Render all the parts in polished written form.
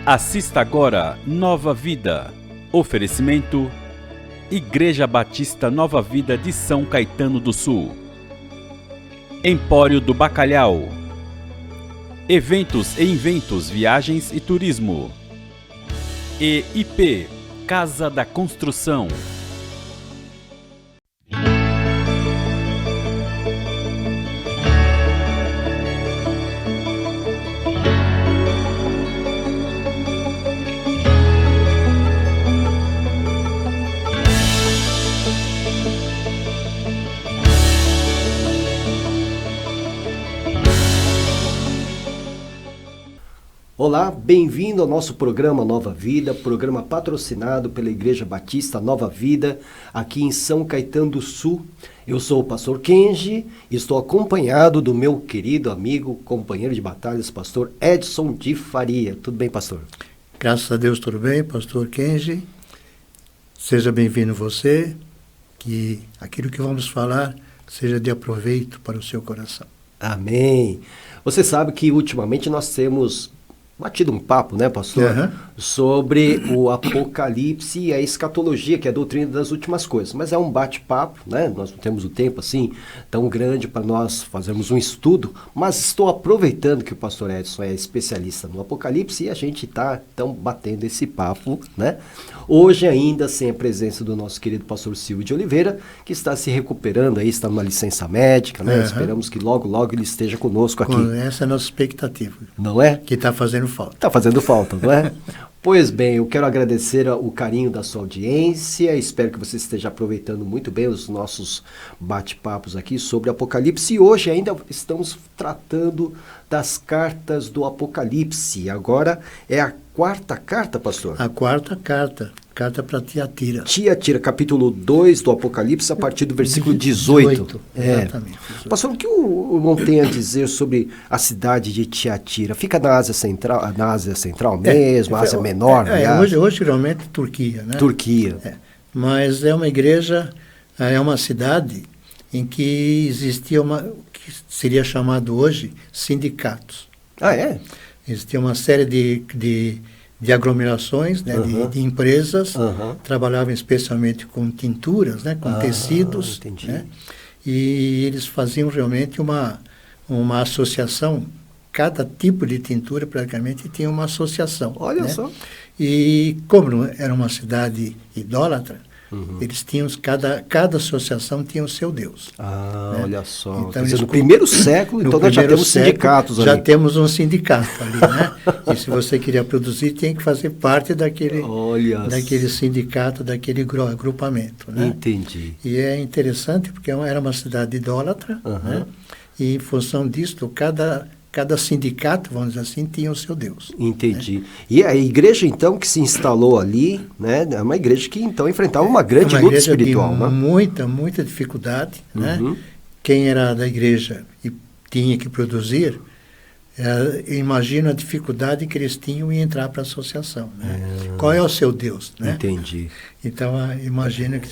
Assista agora Nova Vida. Oferecimento: Igreja Batista Nova Vida de São Caetano do Sul. Empório do Bacalhau. Eventos e Inventos, Viagens e Turismo. E IP, Casa da Construção. Olá, bem-vindo ao nosso programa Nova Vida, programa patrocinado pela Igreja Batista Nova Vida, aqui em São Caetano do Sul. Eu sou o pastor Kenji e estou acompanhado do meu querido amigo, companheiro de batalhas, pastor Edson de Faria. Tudo bem, pastor? Graças a Deus, tudo bem, pastor Kenji. Seja bem-vindo você, que aquilo que vamos falar seja de aproveito para o seu coração. Amém. Você sabe que ultimamente nós temos batido um papo, né, pastor, sobre o Apocalipse e a escatologia, que é a doutrina das últimas coisas. Mas é um bate-papo, né? Nós não temos o tempo assim tão grande para nós fazermos um estudo, mas estou aproveitando que o pastor Edson é especialista no Apocalipse e a gente está, então, batendo esse papo, né? Hoje ainda sem a presença do nosso querido pastor Silvio de Oliveira, que está se recuperando aí, está numa licença médica, né? Esperamos que logo, logo ele esteja conosco aqui. Essa é a nossa expectativa. Não é? Que está fazendo falta. Está fazendo falta, não é? Pois bem, eu quero agradecer o carinho da sua audiência, espero que você esteja aproveitando muito bem os nossos bate-papos aqui sobre Apocalipse. E hoje ainda estamos tratando das cartas do Apocalipse. Agora é a quarta carta, pastor? A quarta carta para Tiatira. Tiatira, capítulo 2 do Apocalipse, a partir do versículo 18. Exatamente. Pastor, o que o irmão tem a dizer sobre a cidade de Tiatira? Fica na Ásia Central mesmo, Ásia Menor, hoje realmente Turquia, né? Turquia. Mas é uma igreja, é uma cidade em que existia o que seria chamado hoje sindicatos. Ah, é? Existia uma série de aglomerações, né, de empresas, trabalhavam especialmente com tinturas, né, com tecidos, né, e eles faziam realmente uma associação. Cada tipo de tintura praticamente tinha uma associação. Olha, né? Só. E como era uma cidade idólatra, eles tinham, cada associação tinha o seu Deus. Ah, né? Olha só. Então, no primeiro século, então nós já temos sindicatos ali. Já temos um sindicato ali, né? E se você queria produzir, tem que fazer parte daquele sindicato, daquele agrupamento, né? Entendi. E é interessante porque era uma cidade idólatra, né? E em função disso, cada sindicato, vamos dizer assim, tinha o seu Deus. Entendi. Né? E a igreja, então, que se instalou ali, né, é uma igreja que, então, enfrentava uma grande luta espiritual. De muita dificuldade, né? Quem era da igreja e tinha que produzir, imagina a dificuldade que eles tinham em entrar para a associação. Né? Qual é o seu Deus? Né? Entendi. Então, imagina que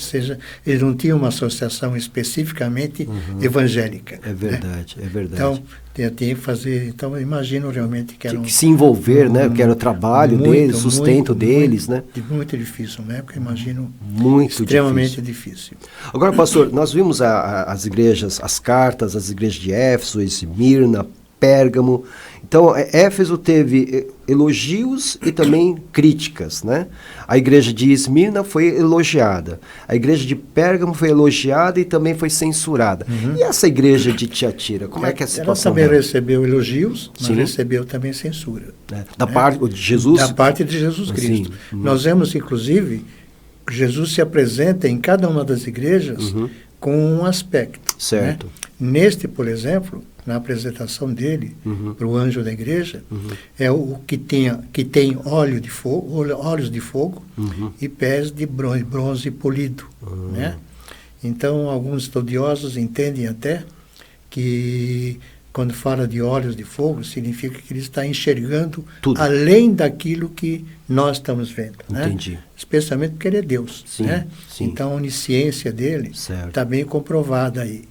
eles não tinham uma associação especificamente evangélica. É verdade, né? É verdade. Então, tinha que fazer. Então, imagino realmente que era que se envolver, né? Que era o trabalho deles, sustento deles, né? Muito difícil, né? Porque imagino muito extremamente difícil. Agora, pastor, nós vimos as igrejas, as cartas, as igrejas de Éfeso, Esmirna, Pérgamo. Então, Éfeso teve elogios e também críticas, né? A igreja de Esmirna foi elogiada. A igreja de Pérgamo foi elogiada e também foi censurada. E essa igreja de Tiatira, como é que é a situação? Ela também recebeu elogios, mas recebeu também censura. Da parte de Jesus? Da parte de Jesus Cristo. Nós vemos, inclusive, que Jesus se apresenta em cada uma das igrejas com um aspecto. Certo. Né? Neste, por exemplo, na apresentação dele para o anjo da igreja, é o que tem olhos de fogo e pés de bronze polido. Né? Então, alguns estudiosos entendem até que quando fala de olhos de fogo, significa que ele está enxergando tudo, além daquilo que nós estamos vendo. Entendi. Né? Especialmente porque ele é Deus. Sim, né? sim. Então a onisciência dele está bem comprovada aí.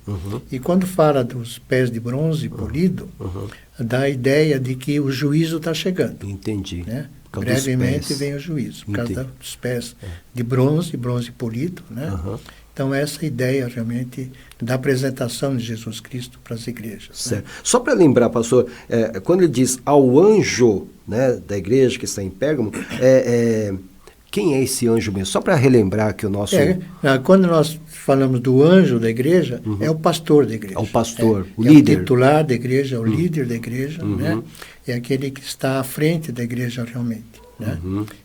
E quando fala dos pés de bronze polido, dá a ideia de que o juízo está chegando. Entendi. Né? Brevemente vem o juízo, por causa dos pés de bronze polido. Né? Então, essa ideia realmente da apresentação de Jesus Cristo para as igrejas. Certo. Né? Só para lembrar, pastor, quando ele diz ao anjo, né, da igreja que está em Pérgamo, quem é esse anjo mesmo? Só para relembrar que o nosso... quando nós falamos do anjo da igreja, é o pastor da igreja. É o pastor, o líder. É o titular da igreja, é o líder da igreja, né? É aquele que está à frente da igreja realmente. Né?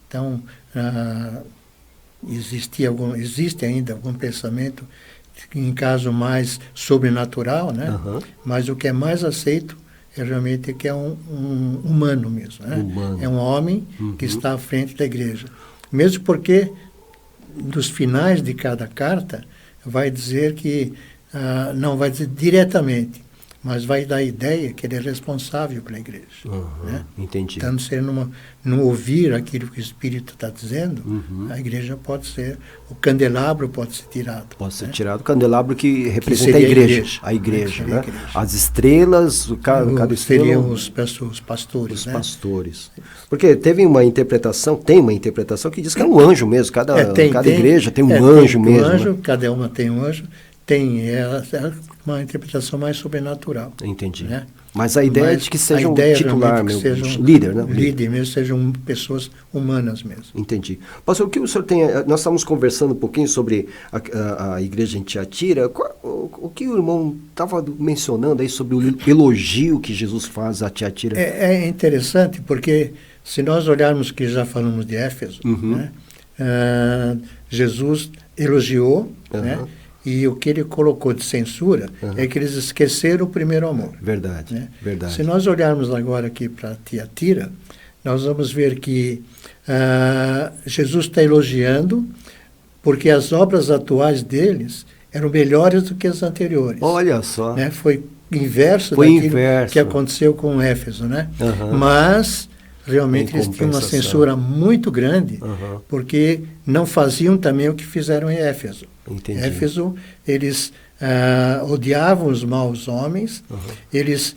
Então, existe ainda algum pensamento, em caso mais sobrenatural, né? Mas o que é mais aceito é realmente que é um humano mesmo. Né? É um homem que está à frente da igreja. Mesmo porque, nos finais de cada carta, vai dizer que, não vai dizer diretamente, mas vai dar a ideia que ele é responsável pela igreja. Né? Entendi. Então, se ele não ouvir aquilo que o Espírito está dizendo, a igreja pode ser, o candelabro pode ser tirado. Pode ser tirado o candelabro que representa a igreja. A igreja, né? As estrelas, cada estrela... Seriam os pastores. Os né? pastores. Porque tem uma interpretação que diz que é um anjo mesmo. Cada igreja tem um anjo mesmo. Anjo, né? Cada uma tem um anjo. Tem uma interpretação mais sobrenatural. Entendi. Né? Mas a ideia é de que seja um titular mesmo, líder, né? Líder mesmo, sejam pessoas humanas mesmo. Entendi. Pastor, o que o senhor tem... Nós estávamos conversando um pouquinho sobre a igreja em Tiatira. O que o irmão estava mencionando aí sobre o elogio que Jesus faz a Tiatira? É interessante, porque se nós olharmos que já falamos de Éfeso, né? Jesus elogiou, né? E o que ele colocou de censura é que eles esqueceram o primeiro amor. Verdade, né? verdade. Se nós olharmos agora aqui para Tiatira, nós vamos ver que Jesus está elogiando porque as obras atuais deles eram melhores do que as anteriores. Olha só. Né? Foi inverso daquilo que aconteceu com Éfeso. Né? Mas... realmente eles tinham uma censura muito grande, porque não faziam também o que fizeram em Éfeso. Entendi. Éfeso, eles odiavam os maus homens, eles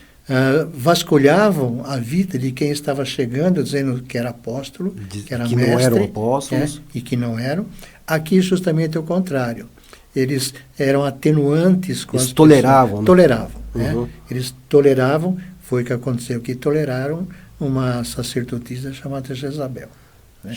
vasculhavam a vida de quem estava chegando, dizendo que era apóstolo, que era mestre, não eram apóstolos. E que não eram. Aqui justamente é o contrário. Eles eram atenuantes com eles toleravam. Né? Toleravam. Né? Eles toleravam, foi o que aconteceu, que toleraram uma sacerdotisa chamada Jezabel. Né?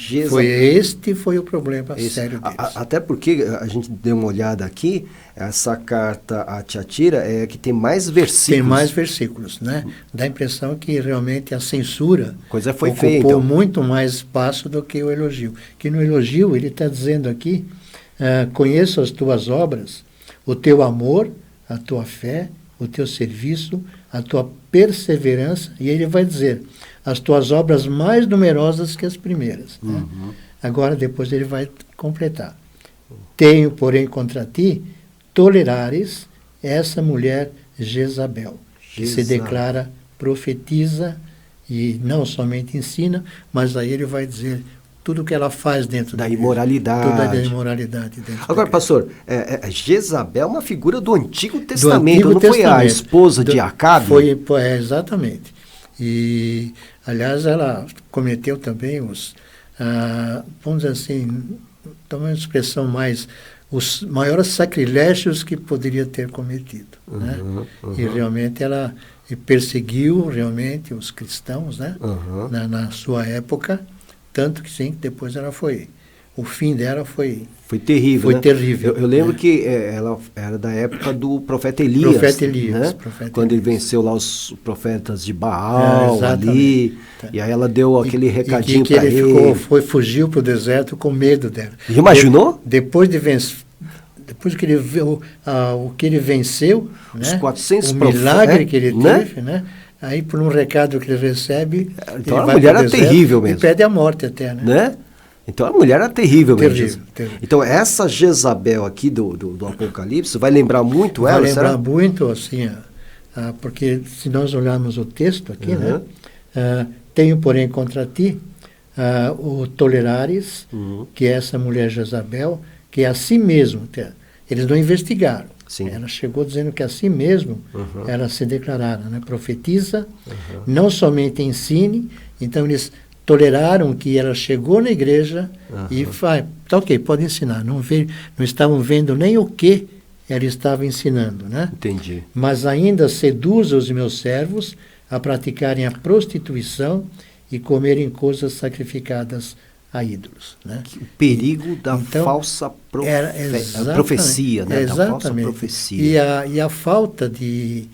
Foi o problema sério deles. Até porque a gente deu uma olhada aqui, essa carta a Tiatira é que tem mais versículos. Tem mais versículos, né? Dá a impressão que realmente a censura foi ocupou feia, então. muito mais espaço do que o elogio. Que no elogio ele está dizendo aqui, conheço as tuas obras, o teu amor, a tua fé, o teu serviço, a tua perseverança, e ele vai dizer, as tuas obras mais numerosas que as primeiras. Né? Agora, depois ele vai completar. Tenho, porém, contra ti, tolerares essa mulher Jezabel, que se declara profetiza e não somente ensina, mas aí ele vai dizer tudo que ela faz dentro da imoralidade. Toda a imoralidade dentro. Agora, pastor, Jezabel é uma figura do Antigo Testamento, não foi a esposa de Acabe? Foi, exatamente. E, aliás, ela cometeu também vamos dizer assim, uma expressão mais, os maiores sacrilégios que poderia ter cometido. Né? E realmente ela perseguiu realmente os cristãos, né? Na sua época, tanto que sim, depois ela o fim dela foi terrível. Foi terrível. Eu lembro que ela era da época do profeta Elias. Né? Quando ele venceu lá os profetas de Baal ali. E aí ela deu aquele recadinho para ele. Fugiu para o deserto com medo dela. Imaginou? Depois que ele viu o que ele venceu, os né? 400 o milagre que ele teve, né? Aí, por um recado que ele recebe, então a mulher era terrível mesmo. E pede a morte até, né? Então a mulher era terrível mesmo. Terrível. Então essa Jezabel aqui do Apocalipse vai lembrar muito ela, será? Vai lembrar muito, assim, porque se nós olharmos o texto aqui, né? Tenho, porém, contra ti o Tolerares, que é essa mulher Jezabel, que é assim mesmo, eles não investigaram. Sim. Ela chegou dizendo que assim mesmo ela se declarara, né? Profetiza, não somente ensine, então eles toleraram que ela chegou na igreja e faz, tá ok, pode ensinar, não estavam vendo nem o que ela estava ensinando, né? Entendi. Mas ainda seduza os meus servos a praticarem a prostituição e comerem coisas sacrificadas a ídolos, né? O perigo da então, falsa profecia, né? Exatamente. Da falsa profecia. E a falta de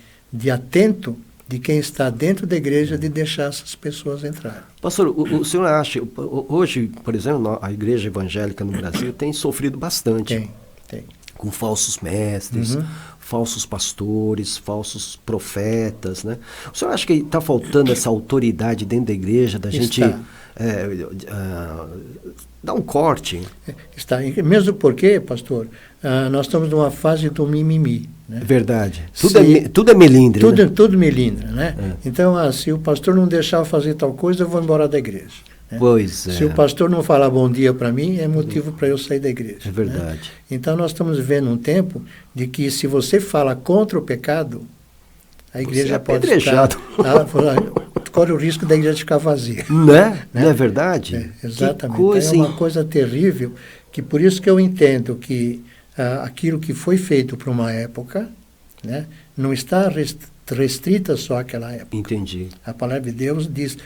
atento de quem está dentro da igreja de deixar essas pessoas entrarem. Pastor, o senhor acha, hoje, por exemplo, a igreja evangélica no Brasil tem sofrido bastante. Tem. Com falsos mestres, falsos pastores, falsos profetas, né? O senhor acha que está faltando essa autoridade dentro da igreja, da gente dar um corte? Está. Mesmo porque, pastor, nós estamos numa fase do mimimi. Né? Verdade. Tudo é melindre. Tudo melindre, né? Então, se o pastor não deixar eu fazer tal coisa, eu vou embora da igreja. Né? Pois é. Se o pastor não falar bom dia para mim, é motivo para eu sair da igreja. É verdade. Né? Então, nós estamos vivendo um tempo de que se você fala contra o pecado, a igreja pode estar... corre o risco da igreja ficar vazia. Né? Não é verdade? Exatamente. É uma coisa terrível, que por isso que eu entendo que aquilo que foi feito para uma época, né, não está restrita só àquela época. Entendi. A palavra de Deus diz,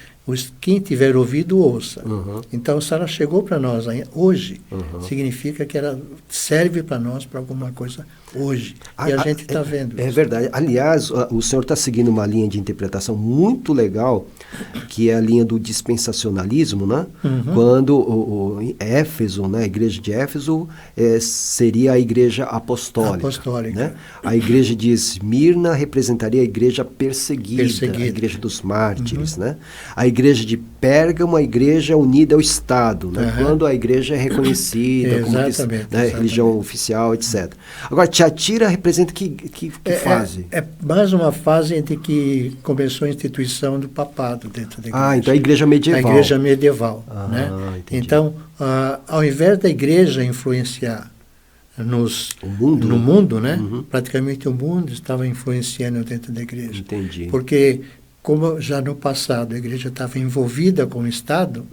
quem tiver ouvido, ouça. Então, se ela chegou para nós hoje, significa que ela serve para nós para alguma coisa hoje. E a gente está vendo isso. É isso. verdade. Aliás, o senhor está seguindo uma linha de interpretação muito legal, que é a linha do dispensacionalismo, né? Quando Éfeso, né, a igreja de Éfeso, seria a igreja apostólica. Né? A igreja de Esmirna representaria a igreja perseguida. A igreja dos mártires. Né? A igreja de Pérgamo, a igreja unida ao Estado, né? Quando a igreja é reconhecida como religião oficial, etc. Agora, Tiatira representa que fase? É mais uma fase entre que começou a instituição do papado dentro da igreja. Então a igreja medieval. A igreja medieval. Né? Então, ao invés da igreja influenciar no mundo, né? Praticamente o mundo estava influenciando dentro da igreja. Entendi. Porque, como já no passado a igreja estava envolvida com o Estado,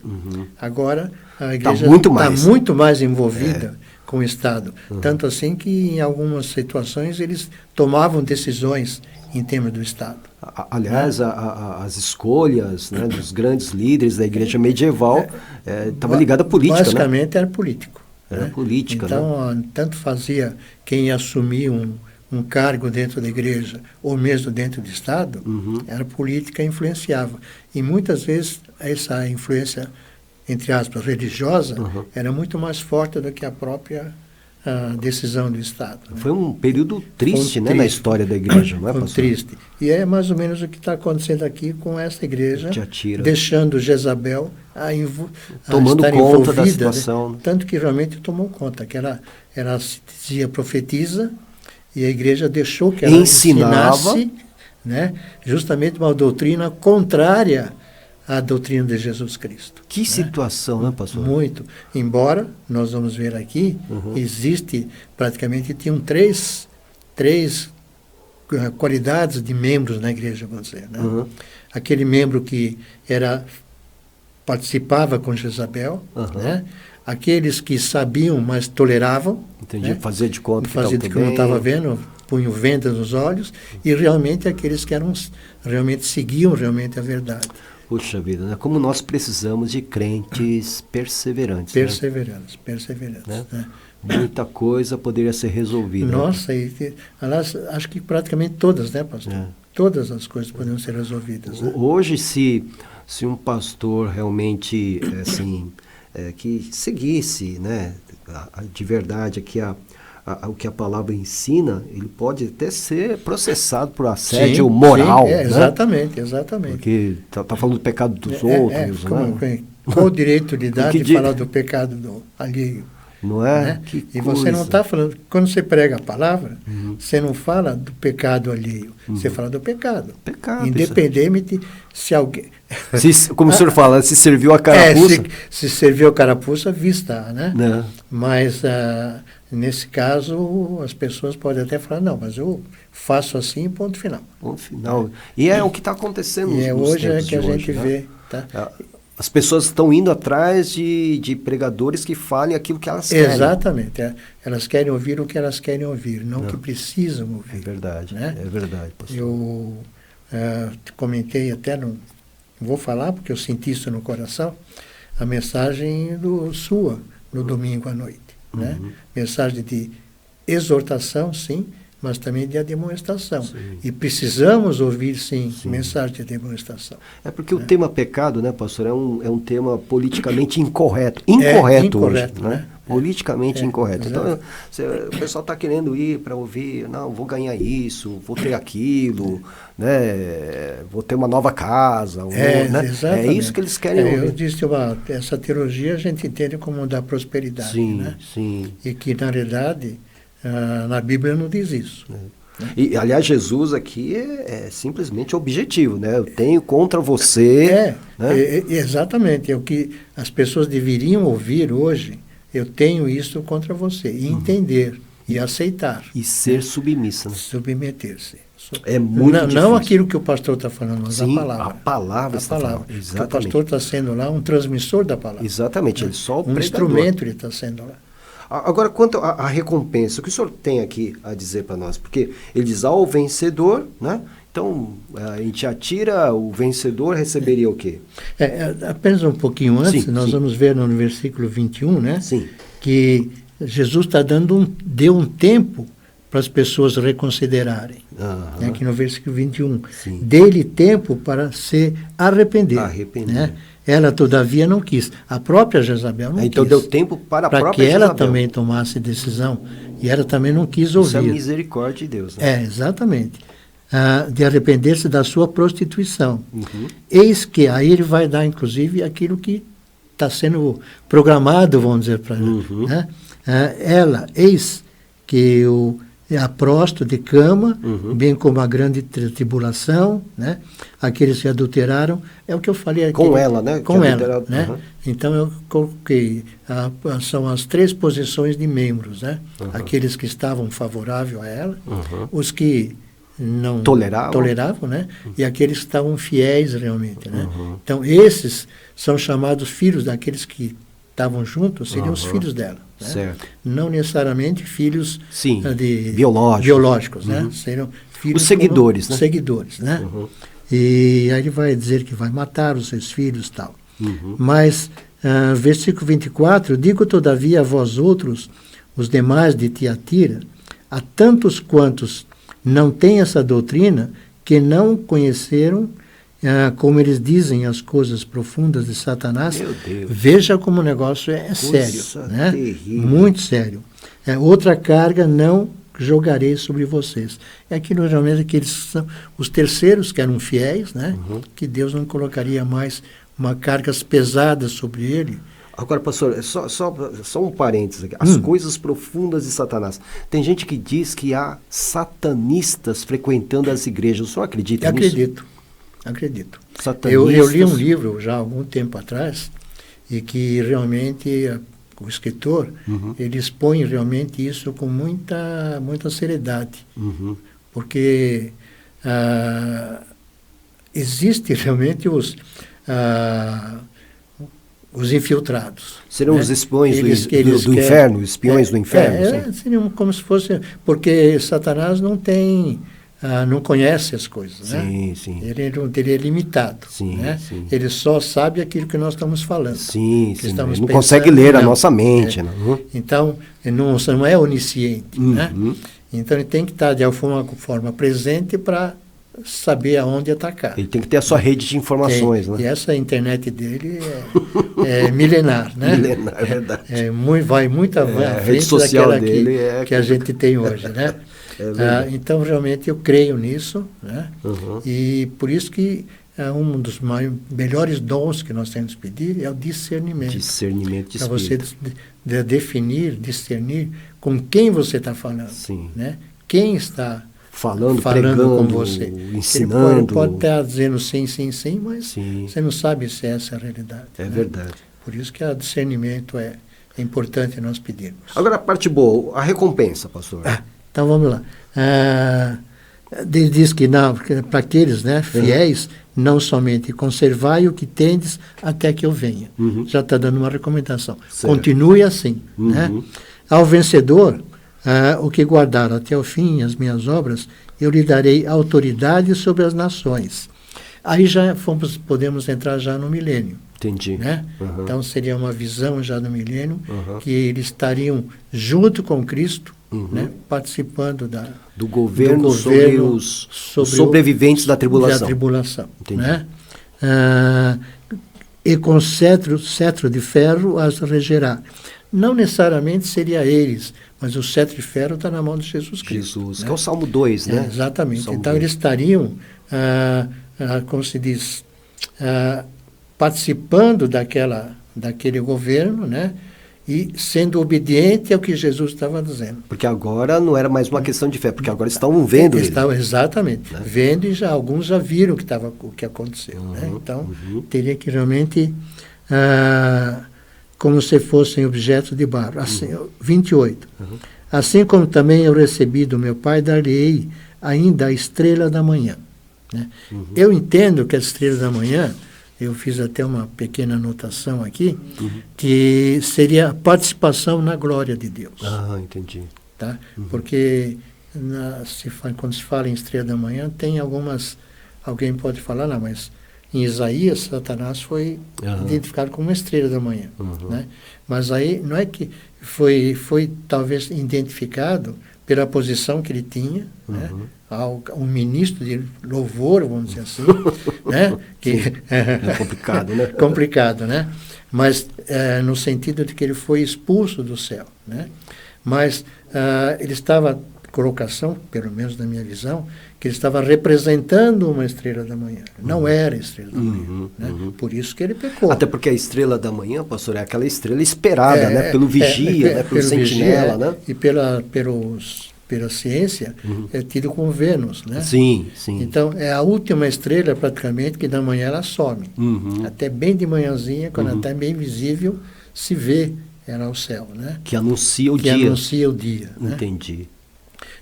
agora a igreja está muito mais envolvida com o Estado. Tanto assim que, em algumas situações, eles tomavam decisões em termos do Estado. Aliás, as escolhas, né, dos grandes líderes da igreja medieval estavam ligadas à política. Basicamente, era político. Era política, então, tanto fazia quem assumia um cargo dentro da igreja ou mesmo dentro do Estado, era política e influenciava. E muitas vezes essa influência, entre aspas, religiosa, era muito mais forte do que a própria decisão do Estado. Né? Foi um período triste, né, na história da igreja, não é, pastor? Triste. E é mais ou menos o que está acontecendo aqui com essa igreja, deixando Jezabel tomando estar conta envolvida, da situação. Né? Tanto que realmente tomou conta, que ela se dizia profetiza, e a igreja deixou que ela ensinasse, né, justamente uma doutrina contrária à doutrina de Jesus Cristo. Que situação, né, pastor? Muito. Embora, nós vamos ver aqui, existe, praticamente, tinham três qualidades de membros na igreja, vamos dizer. Né? Aquele membro que participava com Jezabel, né? Aqueles que sabiam, mas toleravam. Entendi, né? Fazia de conta que não estava vendo, punham vendas nos olhos, e realmente aqueles que seguiam realmente a verdade. Puxa vida, né? Como nós precisamos de crentes perseverantes. Perseverantes. Né? Né? Muita coisa poderia ser resolvida. Nossa, aliás, acho que praticamente todas, né, pastor? Todas as coisas poderiam ser resolvidas. Né? Hoje, se um pastor realmente, que seguisse, né, de verdade aqui o que a palavra ensina, ele pode até ser processado por assédio moral. Sim, exatamente. Porque está falando do pecado dos outros. Qual o direito de dar de falar do pecado alheio? Não é? Né? Que e coisa. você não está falando... Quando você prega a palavra, você não fala do pecado alheio. Você fala do pecado. Pecado. Independente se alguém... Como o senhor fala, se serviu a carapuça. Se serviu a carapuça, vista, né? Não. Mas, nesse caso, as pessoas podem até falar, não, mas eu faço assim, ponto final. Ponto final. E é o que está acontecendo nos hoje tempos é que a gente né? vê. Tá? As pessoas estão indo atrás de pregadores que falem aquilo que elas querem. Exatamente. Elas querem ouvir o que elas querem ouvir, não o que precisam ouvir. É verdade, né? É verdade, pastor. Eu comentei até, não vou falar porque eu senti isso no coração, a mensagem sua no domingo à noite. Né? Mensagem de exortação, sim, mas também de demonstração. Sim. E precisamos ouvir, sim, mensagem de demonstração. É porque o tema pecado, né, pastor, é um tema politicamente incorreto. Incorreto hoje, né? Politicamente incorreto. Então, o pessoal está querendo ir para ouvir, não, vou ganhar isso, vou ter aquilo, né? Vou ter uma nova casa. Né? É isso que eles querem ouvir. Eu disse, essa teologia a gente entende como da prosperidade. Sim, né? sim. E que, na realidade, na Bíblia não diz isso. E, aliás, Jesus aqui é simplesmente objetivo, né? Eu tenho contra você... Né? Exatamente. É o que as pessoas deveriam ouvir hoje. Eu tenho isso contra você. E entender. E aceitar. E ser submissa. Né? Submeter-se. É muito difícil. Não aquilo que o pastor está falando, mas sim, a palavra. A palavra. Exatamente. Que o pastor está sendo lá um transmissor da palavra. Exatamente. Ele só o pregador. Instrumento ele está sendo lá. Agora, quanto à recompensa, o que o senhor tem aqui a dizer para nós? Porque ele diz ao vencedor, né? Então, a gente atira, o vencedor receberia o quê? Apenas um pouquinho antes, nós vamos ver no versículo 21, né? Sim. Que Jesus está deu um tempo para as pessoas reconsiderarem. Aqui no versículo 21. Dê-lhe tempo para se arrepender. Né? Ela, todavia, não quis. A própria Jezabel não quis. Então deu tempo para a própria Jezabel. Para que ela também Jezabel tomasse decisão. E ela também não quis ouvir. Isso é a misericórdia de Deus. Né? Exatamente. De arrepender-se da sua prostituição. Eis que, aí ele vai dar, inclusive, aquilo que está sendo programado, vamos dizer para ela. Né? Ela, eis que a próstata de cama, bem como a grande tribulação, né? Aqueles que adulteraram, é o que eu falei aqui. Com ela, né? Com ela, né? Então eu coloquei, são as 3 posições de membros, né? Aqueles que estavam favoráveis a ela, os que não toleravam, né? E aqueles que estavam fiéis realmente, né? Então esses são chamados filhos daqueles que estavam juntos, seriam os filhos dela. Né? Certo. Não necessariamente filhos biológicos, né? Seriam filhos os seguidores, né? Seguidores, né? E aí ele vai dizer que vai matar os seus filhos e tal. Mas, versículo 24, digo todavia a vós outros, os demais de Tiatira, a tantos quantos não têm essa doutrina, que não conheceram, como eles dizem, as coisas profundas de Satanás. Meu Deus. Veja como o negócio é sério, né? Terrível. Muito sério. Outra carga não jogarei sobre vocês. É aquilo realmente que eles são os terceiros que eram fiéis, né? Que Deus não colocaria mais cargas pesadas sobre ele. Agora, pastor, só um parênteses aqui. As coisas profundas de Satanás. Tem gente que diz que há satanistas frequentando as igrejas. O senhor acredita nisso? Acredito. Satanistas. Eu li um livro já há algum tempo atrás e que realmente o escritor ele expõe realmente isso com muita seriedade. Porque existe realmente os infiltrados. Serão, né? Os espiões do inferno, os espiões do inferno? Seriam como se fosse... Porque Satanás não conhece as coisas, né? Sim. Ele é limitado, né? Ele só sabe aquilo que nós estamos falando. Ele não consegue ler a nossa mente. Então, não é onisciente, né? Então, ele tem que estar de alguma forma presente para saber aonde atacar. Ele tem que ter a sua rede de informações, né? E essa internet dele é milenar, né? Milenar, é verdade. Vai muito à frente daquela que a gente tem hoje, né? Então, realmente, eu creio nisso, né? E por isso que um dos melhores dons que nós temos que pedir é o discernimento. Discernimento de para você definir, discernir com quem você está falando. Sim. Né? Quem está falando pregando, com você. Ensinando. Ele pode estar dizendo sim, sim, sim, mas sim. Você não sabe se essa é a realidade. É né? verdade. Por isso que o discernimento é importante nós pedirmos. Agora a parte boa, a recompensa, pastor. Então vamos lá. Diz que para aqueles, né, fiéis, não somente conservai o que tendes até que eu venha. Já está dando uma recomendação. Certo. Continue assim. Né? Ao vencedor, o que guardar até o fim as minhas obras, eu lhe darei autoridade sobre as nações. Aí já podemos entrar já no milênio. Entendi. Né? Então seria uma visão já do milênio, que eles estariam junto com Cristo, né? Participando do governo sobre os sobreviventes da tribulação. Entendi. Né? E com cetro de ferro as regerá. Não necessariamente seria eles, mas o cetro de ferro está na mão de Jesus Cristo. Jesus, né? que é o Salmo 2, né? Exatamente. Salmo então 2. eles estariam, como se diz, participando daquele governo, né? E sendo obediente ao que Jesus estava dizendo. Porque agora não era mais uma questão de fé, porque agora estão vendo ele. Exatamente. Né? Vendo e alguns já viram o que aconteceu. Né? Então, teria que realmente, como se fossem objetos de barro. Assim, 28. Assim como também eu recebi do meu Pai, dar-lhe-ei ainda a estrela da manhã. Né? Eu entendo que a estrela da manhã, eu fiz até uma pequena anotação aqui, que seria a participação na glória de Deus. Ah, entendi. Tá? Porque quando se fala em estrela da manhã, tem alguém pode falar, não, mas em Isaías, Satanás foi identificado como uma estrela da manhã. Né? Mas aí não é que foi talvez identificado pela posição que ele tinha, né? Um ministro de louvor, vamos dizer assim, né? Que é complicado, né? Complicado, né? Mas no sentido de que ele foi expulso do céu, né? Mas ele estava, colocação, pelo menos na minha visão, que ele estava representando uma estrela da manhã. Não era a estrela da manhã. Né? Por isso que ele pecou. Até porque a estrela da manhã, pastor, é aquela estrela esperada, né? Pelo vigia, né? Pelo sentinela, né? E pela ciência, é tido como Vênus, né? Sim, sim. Então, é a última estrela, praticamente, que da manhã ela some. Até bem de manhãzinha, quando ela está bem visível, se vê ela ao céu, né? Que anuncia o dia. Que anuncia o dia. Entendi. Né?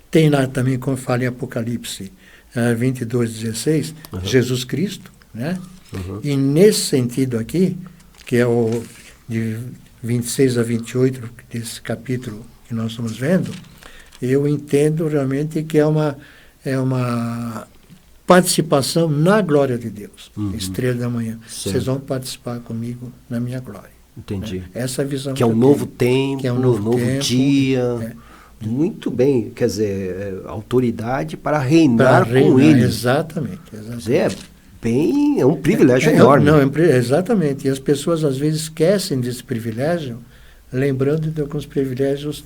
Tem lá também, como fala em Apocalipse 22:16, Jesus Cristo, né? E nesse sentido aqui, que é o de 26 a 28 desse capítulo que nós estamos vendo, eu entendo realmente que é uma participação na glória de Deus. Estrela da manhã. Certo. Vocês vão participar comigo na minha glória. Entendi. Essa é a visão que é um novo tempo, que é um novo tempo, dia. Muito bem, quer dizer, autoridade para reinar com ele. Exatamente. Quer dizer, é um privilégio enorme. Exatamente. E as pessoas às vezes esquecem desse privilégio, lembrando de alguns privilégios,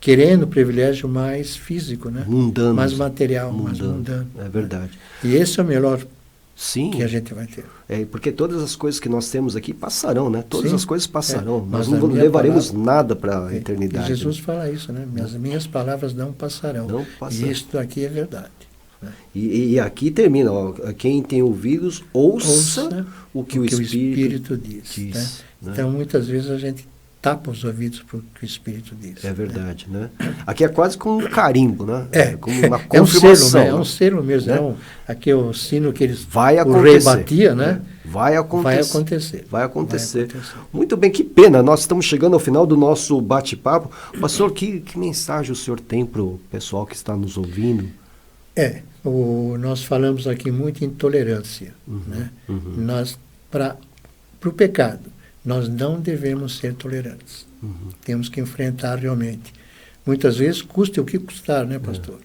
querendo privilégio mais físico, né? Mundano. Mais material, mais mundano. É verdade. E esse é o melhor Sim. que a gente vai ter. Porque todas as coisas que nós temos aqui passarão, né? Todas Sim. as coisas passarão. Nós Mas não levaremos nada para a eternidade. E Jesus fala isso, né? As minhas palavras não passarão. Não passarão. E isto aqui é verdade. Né? E aqui termina, ó, quem tem ouvidos, ouça o que o Espírito diz. Né? Então, muitas vezes a gente tapa os ouvidos para o que o Espírito diz. É verdade, né? Aqui é quase como um carimbo, né? Como uma confirmação. É um selo mesmo. Né? Aqui é o sino que eles o rei batia, né? Vai acontecer. Vai acontecer. Muito bem, que pena. Nós estamos chegando ao final do nosso bate-papo. Pastor, que mensagem o senhor tem para o pessoal que está nos ouvindo? Nós falamos aqui muito em tolerância. Né? Para o pecado, nós não devemos ser tolerantes. Temos que enfrentar realmente. Muitas vezes, custe o que custar, né, pastor?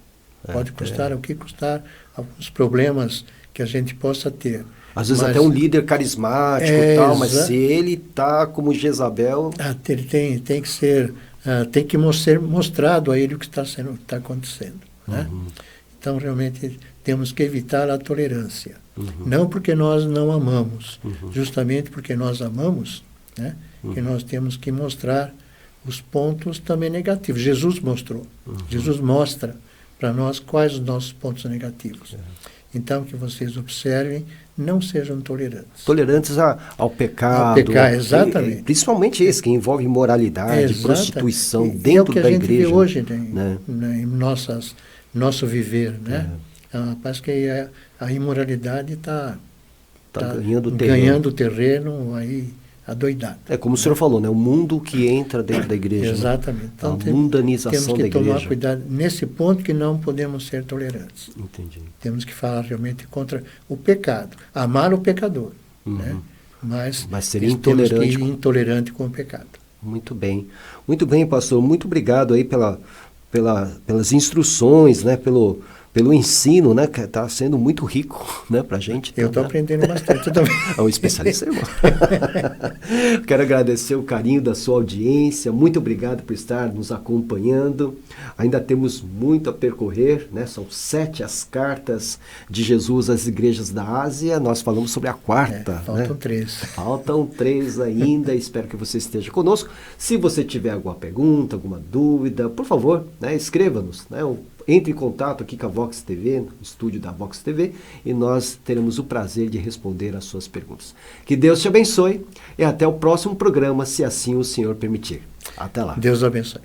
Pode custar o que custar, alguns problemas que a gente possa ter. Às vezes até um líder carismático e tal, mas se ele está como Jezabel... Ele tem que ser, tem que ser mostrado a ele o que está acontecendo. Né? Então, realmente, temos que evitar a tolerância. Não porque nós não amamos, justamente porque nós amamos, né, que nós temos que mostrar os pontos também negativos. Jesus mostrou. Jesus mostra para nós quais os nossos pontos negativos. Então, que vocês observem, não sejam tolerantes. Tolerantes ao pecado. Ao pecado, exatamente. Principalmente esse, que envolve imoralidade, prostituição dentro da igreja. É o que a gente vê hoje, né? Em nosso viver, né? Parece que a imoralidade está ganhando terreno aí, adoidado. É como o senhor falou, né? O mundo que entra dentro da igreja. Exatamente. Né? Então, a mundanização da igreja. Temos que tomar cuidado nesse ponto, que não podemos ser tolerantes. Entendi. Temos que falar realmente contra o pecado. Amar o pecador, né? Mas seria intolerante. Temos que ir intolerante com o pecado. Muito bem. Muito bem, pastor. Muito obrigado aí pelas instruções, né? Pelo ensino, né, que está sendo muito rico, né, para a gente. Eu estou aprendendo bastante também. É um especialista, irmão. Quero agradecer o carinho da sua audiência. Muito obrigado por estar nos acompanhando. Ainda temos muito a percorrer, né? São 7 as cartas de Jesus às igrejas da Ásia. Nós falamos sobre a 4ª. Faltam 3. Faltam 3 ainda. Espero que você esteja conosco. Se você tiver alguma pergunta, alguma dúvida, por favor, né, escreva-nos, né? Entre em contato aqui com a Vox TV, no estúdio da Vox TV, e nós teremos o prazer de responder às suas perguntas. Que Deus te abençoe e até o próximo programa, se assim o Senhor permitir. Até lá. Deus abençoe.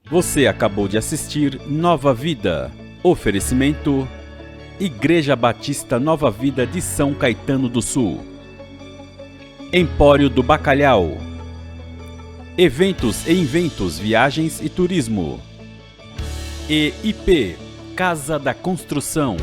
Você acabou de assistir Nova Vida. Oferecimento: Igreja Batista Nova Vida de São Caetano do Sul. Empório do Bacalhau. Eventos e inventos, viagens e turismo. EIP, Casa da Construção.